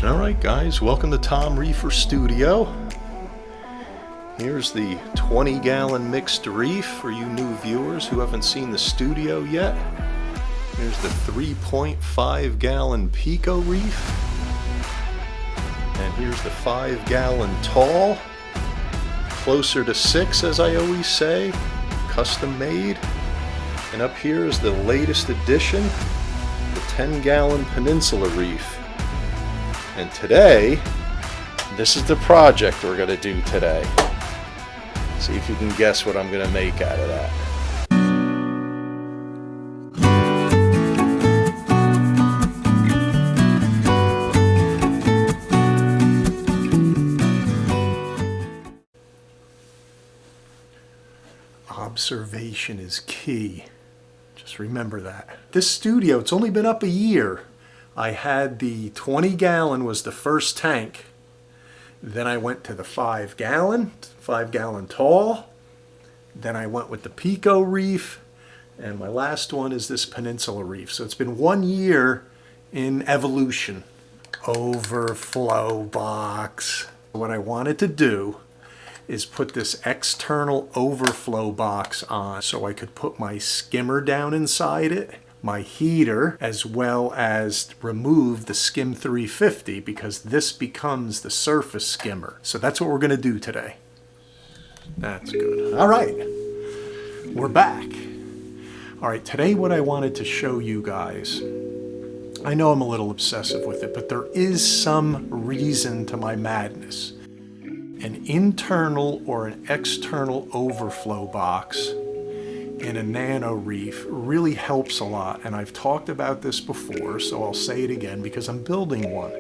Alright guys, welcome to Tom Reefer Studio. Here's the 20-gallon mixed reef for you new viewers who haven't seen the studio yet. Here's the 3.5-gallon PICO reef. And here's the 5-gallon tall. Closer to 6, as I always say, custom made. And up here is the latest addition, the 10-gallon Peninsula reef. And today, this is the project we're going to do today. See if you can guess what I'm going to make out of that. Observation is key. Just remember that. This studio, it's only been up a year. I had the 20-gallon was the first tank. Then I went to the 5-gallon tall. Then I went with the PICO reef. And my last one is this Peninsula reef. So it's been 1 year in evolution. Overflow box. What I wanted to do is put this external overflow box on so I could put my skimmer down inside it, my heater, as well as remove the Skim 350 because this becomes the surface skimmer. So that's what we're going to do today. That's good. All right, we're back. All right, today what I wanted to show you guys, I know I'm a little obsessive with it, but there is some reason to my madness. An internal or an external overflow box in a Nano Reef really helps a lot, and I've talked about this before, so I'll say it again because I'm building one.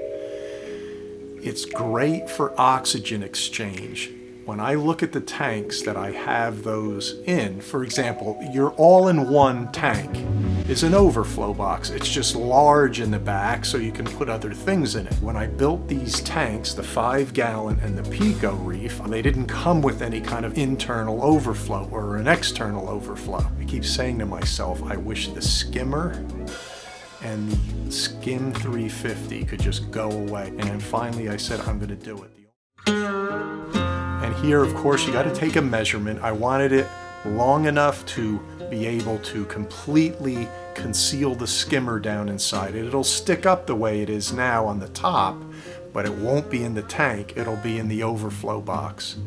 It's great for oxygen exchange. When I look at the tanks that I have those in, for example, your all-in-one tank is an overflow box. It's just large in the back so you can put other things in it. When I built these tanks, the 5-gallon and the PICO reef, they didn't come with any kind of internal overflow or an external overflow. I keep saying to myself, I wish the skimmer and the Skim 350 could just go away. And then finally I said, I'm gonna do it. And here, of course, you got to take a measurement. I wanted it long enough to be able to completely conceal the skimmer down inside it. It'll stick up the way it is now on the top, but it won't be in the tank. It'll be in the overflow box.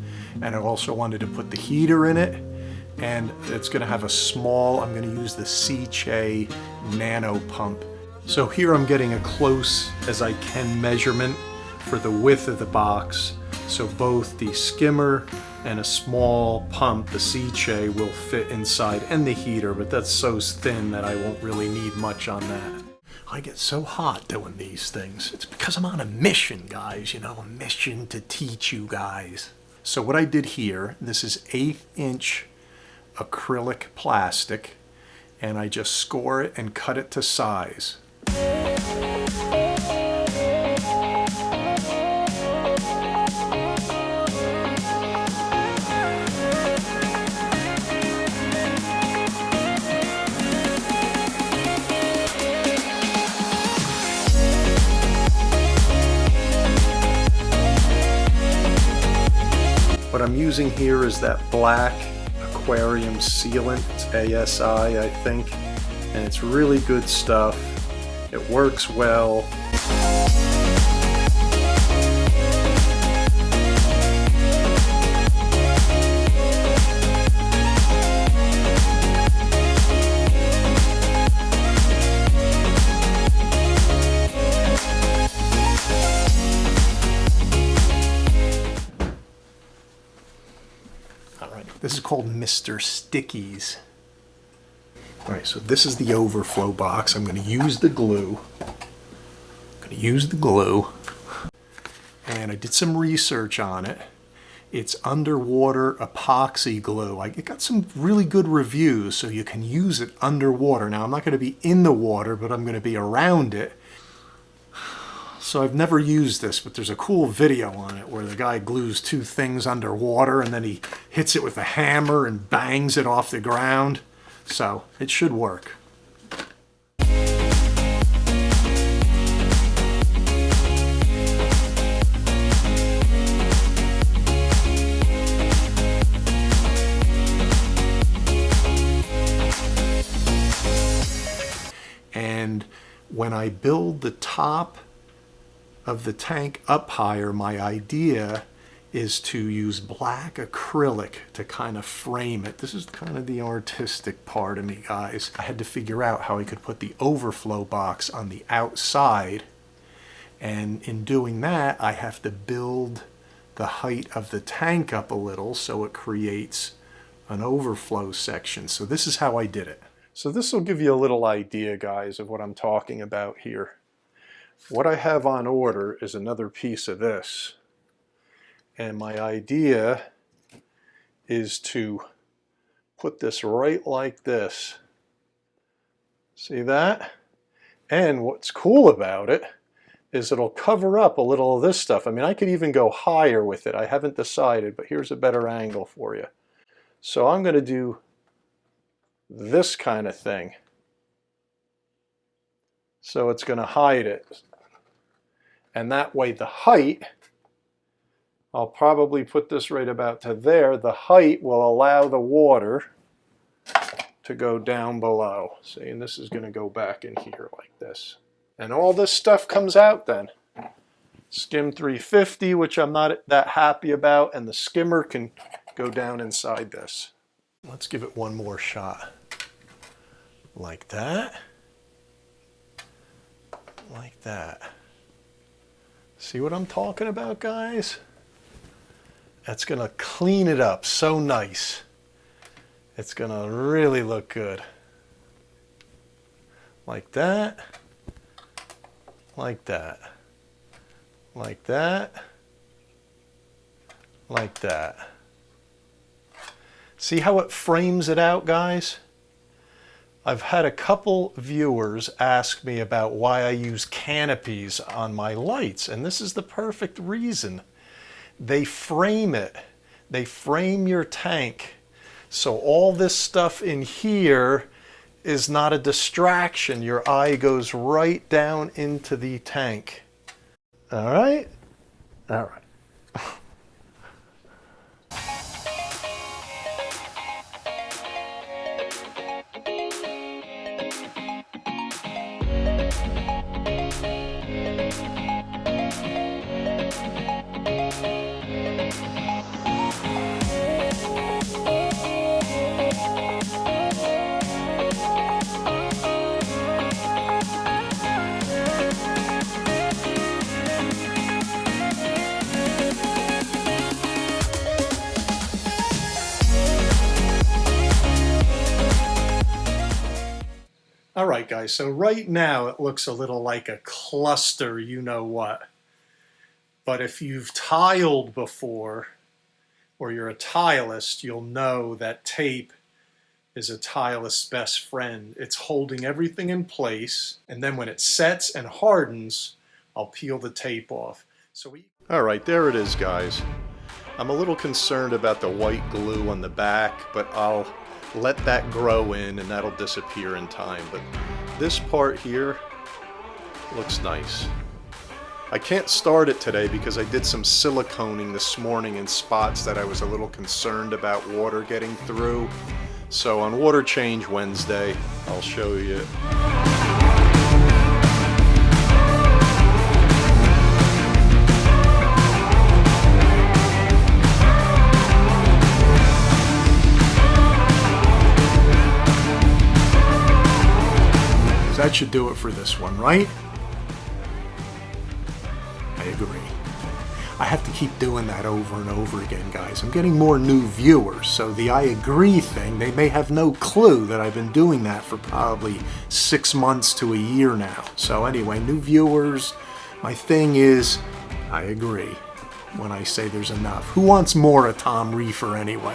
And I also wanted to put the heater in it, and it's going to have a small, I'm going to use the HYGGER nano pump. So here I'm getting a close as I can measurement for the width of the box. So both the skimmer and a small pump, the HYGGER, will fit inside, and the heater, but that's so thin that I won't really need much on that. I get so hot doing these things. It's because I'm on a mission, guys, you know, a mission to teach you guys. So what I did here, this is 1/8" acrylic plastic, and I just score it and cut it to size. What I'm using here is that black aquarium sealant. It's ASI, I think, and it's really good stuff. It works well. This is called Mr. Stickies. All right, so this is the overflow box. I'm going to use the glue. And I did some research on it. It's underwater epoxy glue. I got some really good reviews, so you can use it underwater. Now, I'm not going to be in the water, but I'm going to be around it. So I've never used this, but there's a cool video on it where the guy glues two things underwater and then he hits it with a hammer and bangs it off the ground. So it should work. I build the top of the tank up higher, my idea is to use black acrylic to kind of frame it. This is kind of the artistic part of me, guys. I had to figure out how I could put the overflow box on the outside, and in doing that I have to build the height of the tank up a little so it creates an overflow section. So this is how I did it. So this will give you a little idea, guys, of what I'm talking about here. What I have on order is another piece of this. And my idea is to put this right like this. See that? And what's cool about it is it'll cover up a little of this stuff. I mean, I could even go higher with it. I haven't decided, but here's a better angle for you. So I'm going to do this kind of thing. So it's going to hide it. And that way the height, I'll probably put this right about to there. The height will allow the water to go down below. See, and this is going to go back in here like this. And all this stuff comes out then. Skim 350, which I'm not that happy about, and the skimmer can go down inside this. Let's give it one more shot. Like that. Like that. See what I'm talking about, guys? That's going to clean it up so nice. It's going to really look good. Like that. Like that. Like that. Like that. See how it frames it out, guys? I've had a couple viewers ask me about why I use canopies on my lights, and this is the perfect reason. They frame it. They frame your tank. So all this stuff in here is not a distraction. Your eye goes right down into the tank. All right? All right. All right, guys, so right now it looks a little like a cluster, you know what. But if you've tiled before, or you're a tilist, you'll know that tape is a tilist's best friend. It's holding everything in place, and then when it sets and hardens, I'll peel the tape off. All right, there it is, guys. I'm a little concerned about the white glue on the back, but I'll let that grow in and that'll disappear in time. But this part here looks nice. I can't start it today because I did some siliconing this morning in spots that I was a little concerned about water getting through. So on Water Change Wednesday, I'll show you. That should do it for this one, right? I agree. I have to keep doing that over and over again, guys. I'm getting more new viewers, so the I agree thing, they may have no clue that I've been doing that for probably 6 months to a year now. So anyway, new viewers, my thing is, I agree when I say there's enough. Who wants more of Tom Reefer anyway?